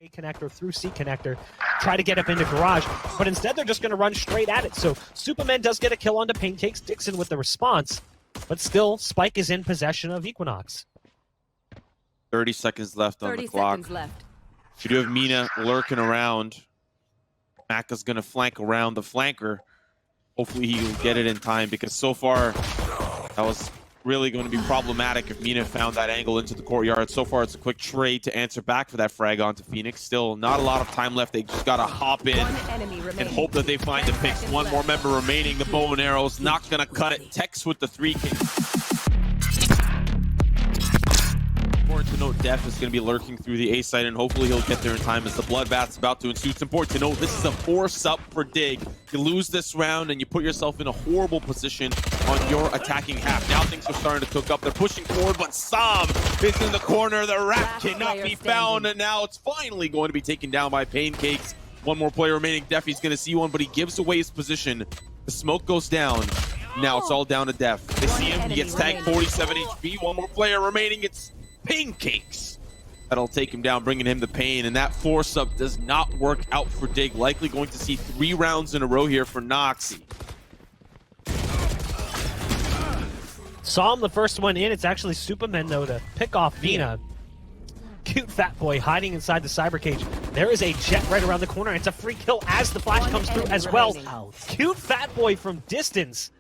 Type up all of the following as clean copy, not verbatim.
A connector through C connector, try to get up into garage, but instead they're just going to run straight at it. So Supamen does get a kill onto Paincakes, Dixon with the response, but still Spike is in possession of EQUINOX. 30 seconds left on the clock. 30 seconds left. You do have Mina lurking around. Makka's going to flank around the flanker. Hopefully he'll get it in time, because so far that was really going to be problematic if Mina found that angle into the courtyard. So far it's a quick trade to answer back for that frag onto Phoenix. Still not a lot of time left. They just got to hop in and hope that they find the picks. One more member remaining. The bow and arrow's not going to cut it. Tex with the 3K. Important to note, dephh is going to be lurking through the A site, and hopefully he'll get there in time as the bloodbath's about to ensue. It's important to note this is a force-up for Dig. You lose this round and you put yourself in a horrible position on your attacking half. Now things are starting to cook up. They're pushing forward, but Sam is in the corner. The rat cannot be found, and now it's finally going to be taken down by Paincakes. One more player remaining. deph's going to see one, but he gives away his position. The smoke goes down. Now it's all down to dephh. They see him. He gets tagged 47 HP. One more player remaining. It's Paincakes that'll take him down, bringing him the pain, and that force-up does not work out for Dig. Likely going to see 3 rounds in a row here for Nox. Saw him the first one in. It's actually Supamen, though, to pick off Mina. Cutefatboy hiding inside the cyber cage. There is a jet right around the corner. It's a free kill as the flash comes through as well. Cutefatboy from distance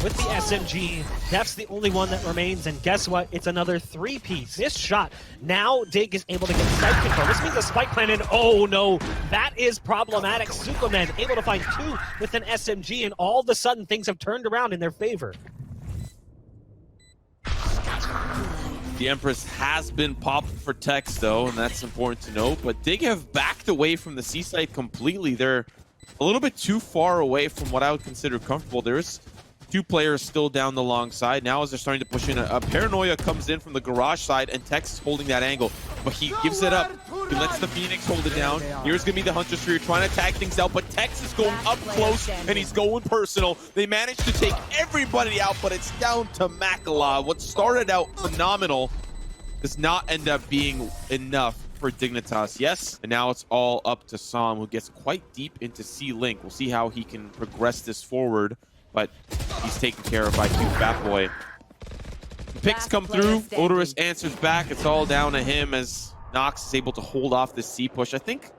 with the SMG. Deph's the only one that remains, and guess what? It's another 3-piece. This shot, now Dig is able to get site control. This means a spike plan in. Oh no, that is problematic. Supamen able to find 2 with an SMG, and all of a sudden things have turned around in their favor. The Empress has been popped for Tex, though, and that's important to note. But Dig have backed away from the C site completely. They're a little bit too far away from what I would consider comfortable. There's 2 players still down the long side. Now as they're starting to push in, a Paranoia comes in from the garage side, and Tex is holding that angle. But he gives it up. He lets the Phoenix hold it down. Here's going to be the Hunter Sphere trying to tag things out, but Tex is going up close, and he's going personal. They managed to take everybody out, but it's down to mAKKALOFF. What started out phenomenal does not end up being enough for Dignitas. Yes, and now it's all up to Sam, who gets quite deep into C-Link. We'll see how he can progress this forward, but he's taken care of by cutefatboy. The picks come through. Oderus answers back. It's all down to him as Nox is able to hold off this C push. I think,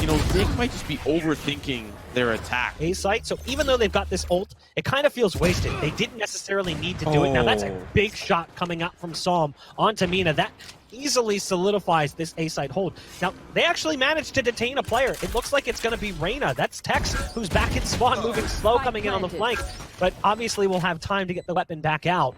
you know, Dig might just be overthinking their attack. A site, so even though they've got this ult, it kind of feels wasted. They didn't necessarily need to do it. Now that's a big shot coming out from Sam onto Mina. That easily solidifies this A-site hold. Now, they actually managed to detain a player. It looks like it's going to be Reyna. That's Tex, who's back in spawn, moving slow, coming in on the flank. But obviously we'll have time to get the weapon back out.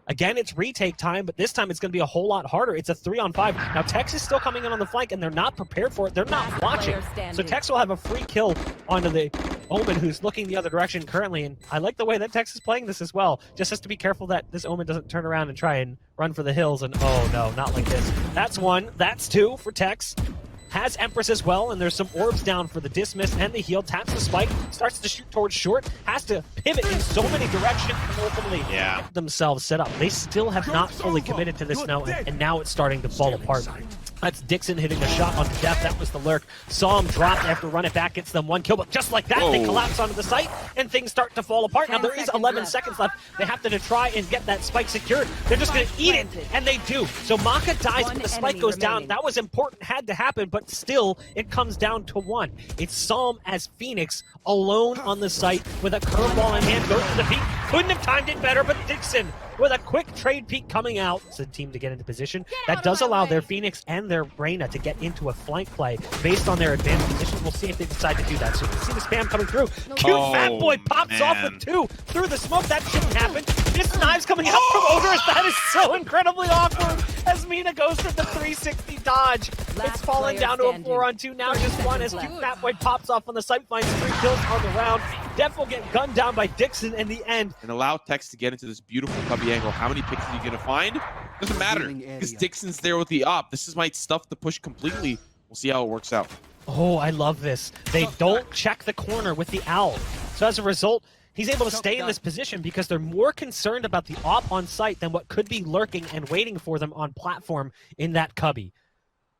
Again, it's retake time, but this time it's going to be a whole lot harder. It's a 3-on-5. Now, Tex is still coming in on the flank, and they're not prepared for it. They're not watching. So Tex will have a free kill onto the Omen, who's looking the other direction currently. And I like the way that Tex is playing this as well. Just has to be careful that this Omen doesn't turn around and try and run for the hills. And oh no, not like this. That's 1. That's 2 for Tex. Has Empress as well, and there's some orbs down for the dismiss and the heal. Taps the spike, starts to shoot towards short, has to pivot in so many directions, and ultimately get themselves set up. They still have not fully committed to this now, and now it's starting to fall apart. That's Dixon hitting a shot onto dephh. That was the lurk. Saw him drop after run it back, gets them 1 kill, but just like that, they collapse onto the site, and things start to fall apart. Now, there is 11 seconds left. They have to try and get that spike secured. They're just going to eat it, and they do. So Maka dies, but the spike goes down. That was important, had to happen, but still, it comes down to 1. It's Sam as Phoenix alone on the site with a curveball in hand, goes to the peak. Couldn't have timed it better, but Dixon with a quick trade peek coming out. It's a team to get into position. That does allow their Phoenix and their Reyna to get into a flank play based on their advanced position. We'll see if they decide to do that. So you can see the spam coming through. Cutefatboy pops off with 2 through the smoke. That shouldn't happen. This knives coming out from Oderus. That is so incredibly awkward as Mina goes for the 360 dodge. It's falling down to a 4-on-2. Now just 1 as Cutefatboy pops off on the site, finds 3 kills on the round. dephh will get gunned down by Dixon in the end. And allow Tex to get into this beautiful cubby angle. How many picks is he going to find? Doesn't matter, because Dixon's there with the op. This might stuff the push completely. We'll see how it works out. Oh, I love this. They don't check the corner with the owl. So as a result, he's able to stay in this position because they're more concerned about the op on site than what could be lurking and waiting for them on platform in that cubby.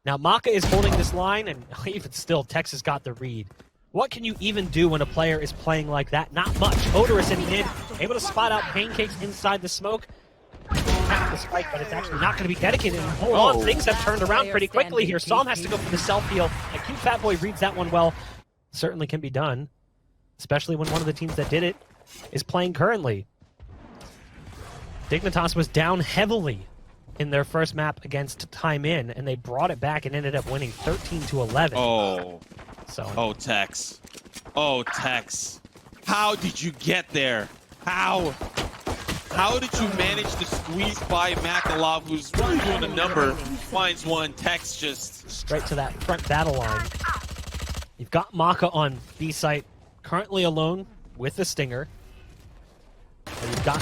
Now mAKKA is holding this line, and even still, Tex has got the read. What can you even do when a player is playing like that? Not much. Oderus in mid, able to spot out Paincakes inside the smoke. Have the spike, but it's actually not going to be dedicated. And hold on, things have turned around pretty quickly here. Psalm has to go for the self-heal, and cutefatboy reads that one well. Certainly can be done, especially when one of the teams that did it is playing currently. Dignitas was down heavily in their first map against Time In, and they brought it back and ended up winning 13-11. Oh. So. Oh, Tex. Oh, Tex. How did you get there? How? How did you manage to squeeze by mAKKALOFF, who's really doing a number, finds one, Tex just... Straight to that front battle line. You've got mAKKA on B site, currently alone with the Stinger. And you've got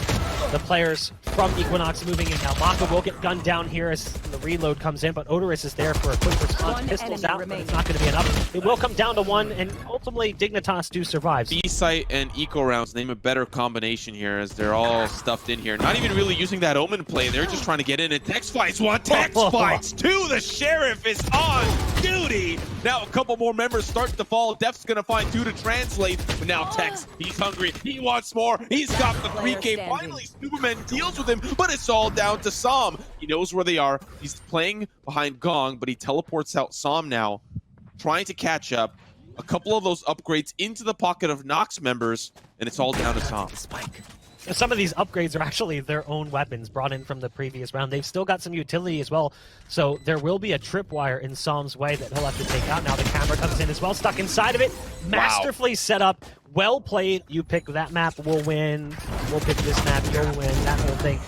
the players from EQUINOX moving in now. mAKKA will get gunned down here as the reload comes in, but oderus is there for a quick response. Pistols out, but it's not going to be enough. It will come down to one, and ultimately Dignitas do survive. B-site and eco rounds name a better combination here as they're all stuffed in here. Not even really using that omen play. They're just trying to get in, and Tex fights one, Tex fights two. The sheriff is on duty. Now a couple more members start to fall. deph's going to find two to translate, but now Tex, he's hungry. He wants more. He's got the 3K. Finally, supamen deals with him, but it's all down to Psalm. He knows where they are. He's playing behind Gong, but he teleports out Psalm now, trying to catch up. A couple of those upgrades into the pocket of Nox members, and it's all down to Psalm. Some of these upgrades are actually their own weapons brought in from the previous round. They've still got some utility as well, so there will be a tripwire in Psalm's way that he'll have to take out. Now the camera comes in as well, stuck inside of it. Masterfully set up, well played. You pick that map, we'll win. We'll pick this map, you'll win, that whole thing.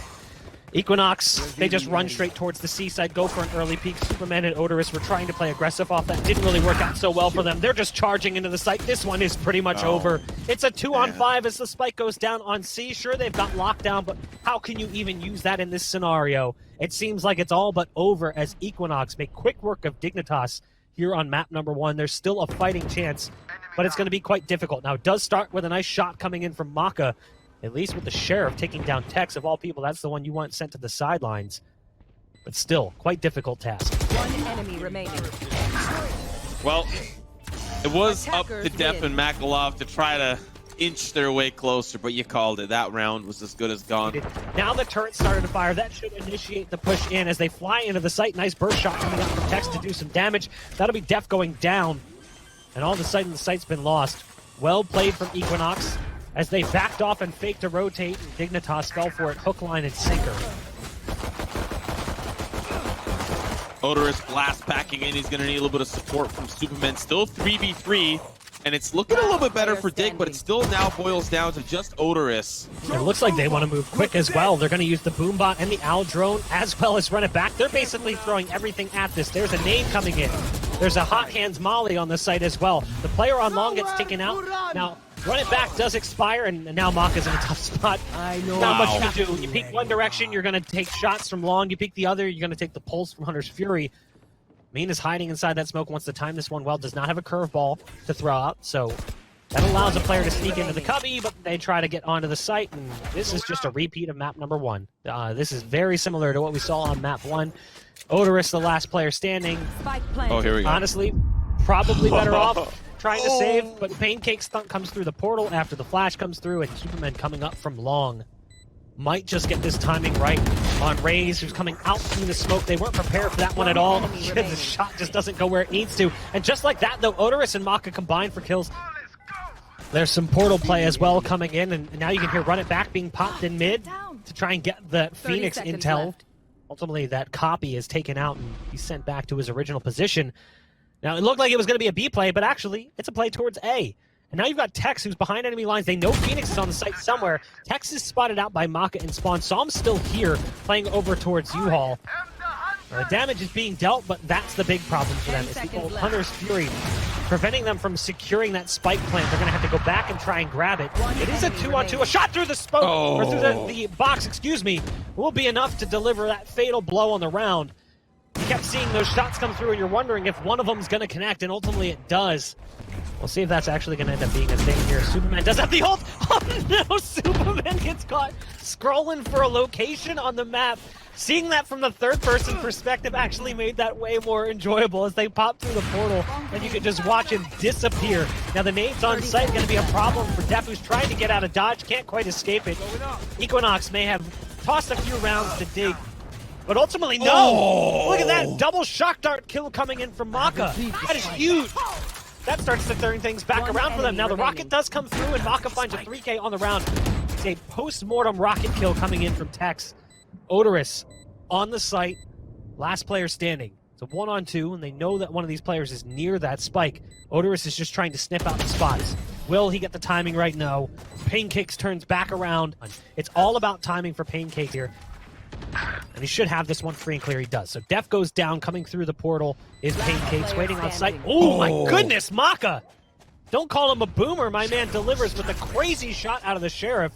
EQUINOX, they just run straight towards the C side, go for an early peek. supamen and oderus were trying to play aggressive off that. Didn't really work out so well for them. They're just charging into the site. This one is pretty much over. It's a 2-on-5 as the spike goes down on C. Sure, they've got lockdown, but how can you even use that in this scenario? It seems like it's all but over as EQUINOX make quick work of Dignitas here on map number 1. There's still a fighting chance, but it's going to be quite difficult. Now, it does start with a nice shot coming in from mAKKA. At least with the sheriff taking down Tex, of all people, that's the one you want sent to the sidelines. But still, quite difficult task. One enemy remaining. Well, it was up to dephh and mAKKALOFF to try to inch their way closer, but you called it. That round was as good as gone. Now the turret started to fire. That should initiate the push in as they fly into the site. Nice burst shot coming out from Tex to do some damage. That'll be dephh going down. And all of a sudden, the site's been lost. Well played from EQUINOX, as they backed off and faked to rotate, and Dignitas fell for it, hook, line, and sinker. oderus blast packing in. He's going to need a little bit of support from supamen. Still 3v3, and it's looking a little bit better for Dig, but it still now boils down to just oderus. It looks like they want to move quick as well. They're going to use the boombot and the owl drone as well as run it back. They're basically throwing everything at this. There's a nade coming in. There's a hot hands molly on the site as well. The player on long gets taken out. Now, run it back does expire, and now mAKKA's in a tough spot. I know. Not much you can do. You peek one direction, you're going to take shots from long. You peek the other, you're going to take the pulse from Hunter's Fury. Mina's hiding inside that smoke, wants to time this one well. Does not have a curveball to throw out, so that allows a player to sneak into the cubby, but they try to get onto the site, and this is just a repeat of map number 1. This is very similar to what we saw on map 1. oderus, the last player standing. Oh, here we go. Honestly, probably better off trying to save, but Paincakes stunt comes through the portal after the flash comes through, and supamen coming up from long might just get this timing right on Raze, who's coming out through the smoke. They weren't prepared for that one at all. The shot just doesn't go where it needs to. And just like that, though, oderus and mAKKA combine for kills. There's some portal play as well coming in, and now you can hear run it back being popped in mid to try and get the Phoenix intel. Left. Ultimately, that copy is taken out and he's sent back to his original position. Now, it looked like it was going to be a B play, but actually, it's a play towards A. And now you've got Tex, who's behind enemy lines. They know Phoenix is on the site somewhere. Tex is spotted out by mAKKA and Spawn. Psalm's still here, playing over towards U-Haul. The damage is being dealt, but that's the big problem for them. It's the old Hunter's Fury, preventing them from securing that spike plant. They're going to have to go back and try and grab it. It is a 2-on-2. A shot through the smoke, or through the box, excuse me, will be enough to deliver that fatal blow on the round. You kept seeing those shots come through, and you're wondering if one of them's going to connect, and ultimately it does. We'll see if that's actually going to end up being a thing here. Supamen does have the ult! Oh no! Supamen gets caught scrolling for a location on the map. Seeing that from the third-person perspective actually made that way more enjoyable as they pop through the portal and you could just watch him disappear. Now the nades on site going to be a problem for dephh, who's trying to get out of dodge, can't quite escape it. EQUINOX may have tossed a few rounds to dig, but ultimately no! Oh. Look at that double shock dart kill coming in from mAKKA. That is huge! That starts to turn things back around for them. Now the rocket does come through and mAKKA finds a 3K on the round. It's a post-mortem rocket kill coming in from Tex. Oderus on the site, last player standing. It's a 1-on-2, and they know that one of these players is near that spike. Oderus is just trying to sniff out the spots. Will he get the timing right? No. Paincakes turns back around. It's all about timing for Paincakes here. And he should have this one free and clear. He does. So dephh goes down. Coming through the portal is Paincakes waiting on site. Oh my goodness, mAKKA! Don't call him a boomer. My man delivers with a crazy shot out of the sheriff.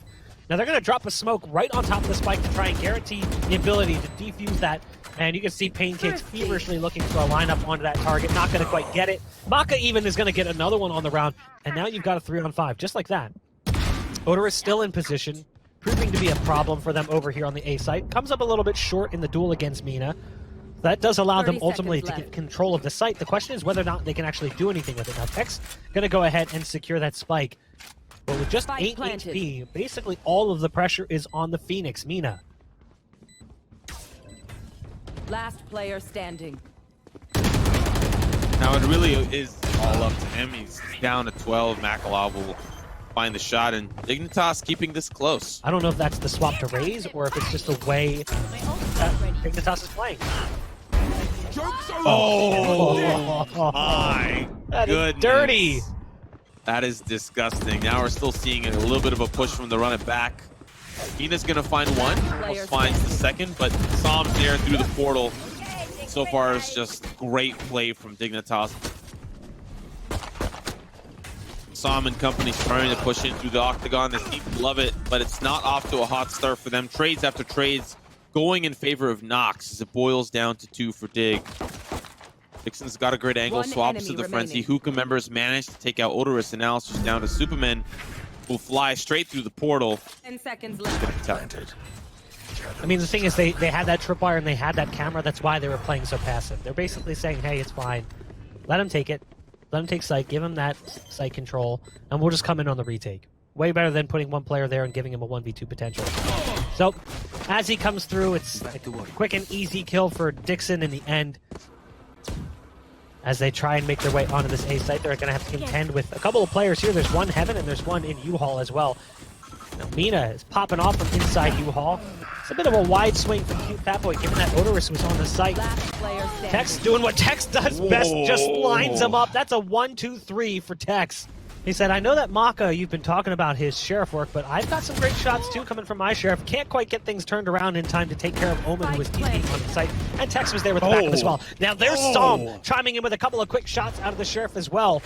Now they're going to drop a smoke right on top of the spike to try and guarantee the ability to defuse that. And you can see Paincakes feverishly looking for a lineup onto that target. Not going to quite get it. mAKKA even is going to get another one on the round. And now you've got a 3-on-5, just like that. Oderus still in position, proving to be a problem for them over here on the A site. Comes up a little bit short in the duel against Mina. That does allow them ultimately to get control of the site. The question is whether or not they can actually do anything with it. Now Tech's going to go ahead and secure that spike. But with just 8 HP, basically all of the pressure is on the Phoenix, Mina. Last player standing. Now it really is all up to him. He's down to 12. mAKKALOFF will find the shot, and Dignitas keeping this close. I don't know if that's the swap to raise or if it's just the way that Dignitas is playing. Oh, my that goodness. Is dirty. That is disgusting. Now we're still seeing a little bit of a push from the run it back. Mina's gonna find one, almost finds the second, but Som's there through the portal. So far it's just great play from Dignitas. Som and company starting to push in through the octagon. The team love it, but it's not off to a hot start for them. Trades after trades going in favor of Nox as it boils down to 2 for Dig. Dixon's got a great angle, swaps to the frenzy. Hookah members managed to take out Oderus, and now it's just down to Supamen, who fly straight through the portal. 10 seconds left. I mean, the thing is, they had that tripwire and they had that camera. That's why they were playing so passive. They're basically saying, hey, it's fine. Let him take it. Let him take site. Give him that site control, and we'll just come in on the retake. Way better than putting one player there and giving him a 1v2 potential. So, as he comes through, it's a quick and easy kill for Dixon in the end. As they try and make their way onto this A site, they're going to have to contend with a couple of players here. There's one Heaven and there's one in U-Haul as well. Now, Mina is popping off from inside U-Haul. It's a bit of a wide swing for cutefatboy, given that Oderus was on the site. Tex doing what Tex does best, just lines him up. That's a 1-2-3 for Tex. He said, I know that mAKKA, you've been talking about his sheriff work, but I've got some great shots too coming from my sheriff. Can't quite get things turned around in time to take care of Omen, who was TPing on the site. And Tex was there with the backup as well. Now there's Som chiming in with a couple of quick shots out of the sheriff as well.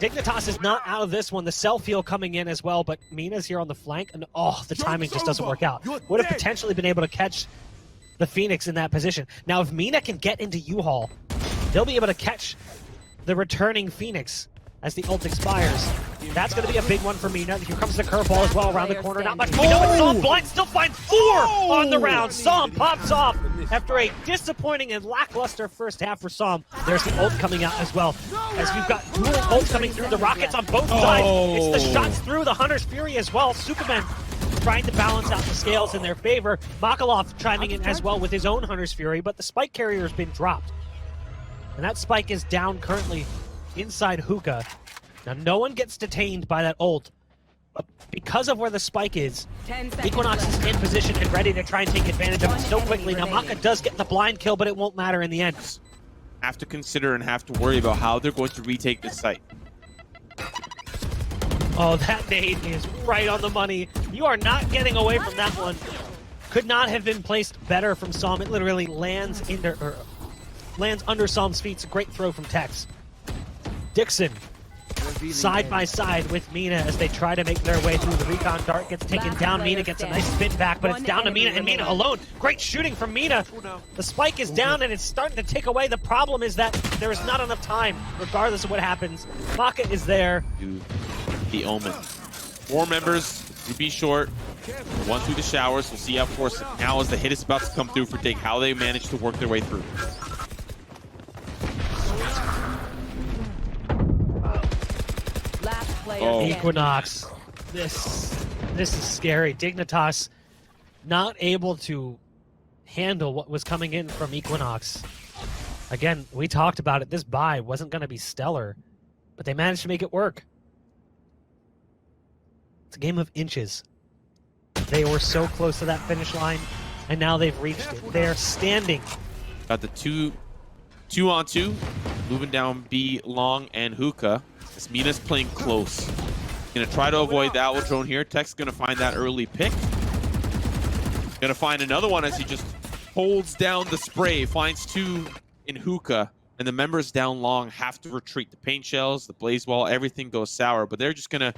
Dignitas is not out of this one. The self-heal coming in as well, but Mina's here on the flank, and the timing just doesn't work out. Would have potentially been able to catch the Phoenix in that position. Now if Mina can get into U-Haul, they'll be able to catch the returning Phoenix as the ult expires. That's going to be a big one for Mina. Here comes the curveball as well around the corner. Not much Mina, but Som blind still finds 4 on the round. Som pops off after a disappointing and lackluster first half for Som. There's the ult coming out as well. As you've got dual ults coming through, the rockets on both sides. It's the shots through the Hunter's Fury as well. Supamen trying to balance out the scales in their favor. mAKKALOFF chiming in as well with his own Hunter's Fury, but the spike carrier has been dropped. And that spike is down currently inside Hookah. Now no one gets detained by that ult, but because of where the spike is, EQUINOX is in position and ready to try and take advantage of it so quickly. Now mAKKA does get the blind kill, but it won't matter in the end. Have to consider and have to worry about how they're going to retake this site. Oh, that nade is right on the money. You are not getting away from that one. Could not have been placed better from Som. It literally lands under Som's feet. It's a great throw from Tex. Dixon side by side with Mina as they try to make their way through. The recon dart gets taken down. Mina gets a nice spin back, but it's down to Mina, and Mina alone. Great shooting from Mina. The spike is down, and it's starting to take away. The problem is that there is not enough time, regardless of what happens. Maka is there. The Omen. 4 members to be short. One through the showers. We'll see, of course, now as the hit is about to come through for Dig, how they manage to work their way through. Last player standing. EQUINOX. This is scary. Dignitas not able to handle what was coming in from EQUINOX. Again, we talked about it. This buy wasn't going to be stellar, but they managed to make it work. It's a game of inches. They were so close to that finish line, and now they've reached it. They're standing. Got the 2-on-2, moving down B, Long, and Hookah. As Mina's playing close. Gonna try to avoid that with drone here. Tech's gonna find that early pick. Gonna find another one as he just holds down the spray, finds 2 in Hookah, and the members down Long have to retreat. The paint shells, the blaze wall, everything goes sour, but they're just gonna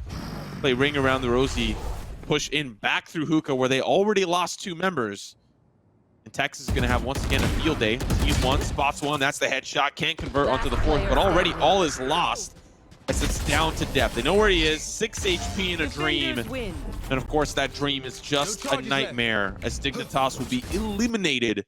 play ring around the rosy, push in back through Hookah where they already lost 2 members. And Texas is going to have once again a field day. Sees one, spots one, that's the headshot, can't convert onto the 4th, but already all is lost as it's down to depth. They know where he is, 6 HP in a dream. And of course that dream is just a nightmare as Dignitas will be eliminated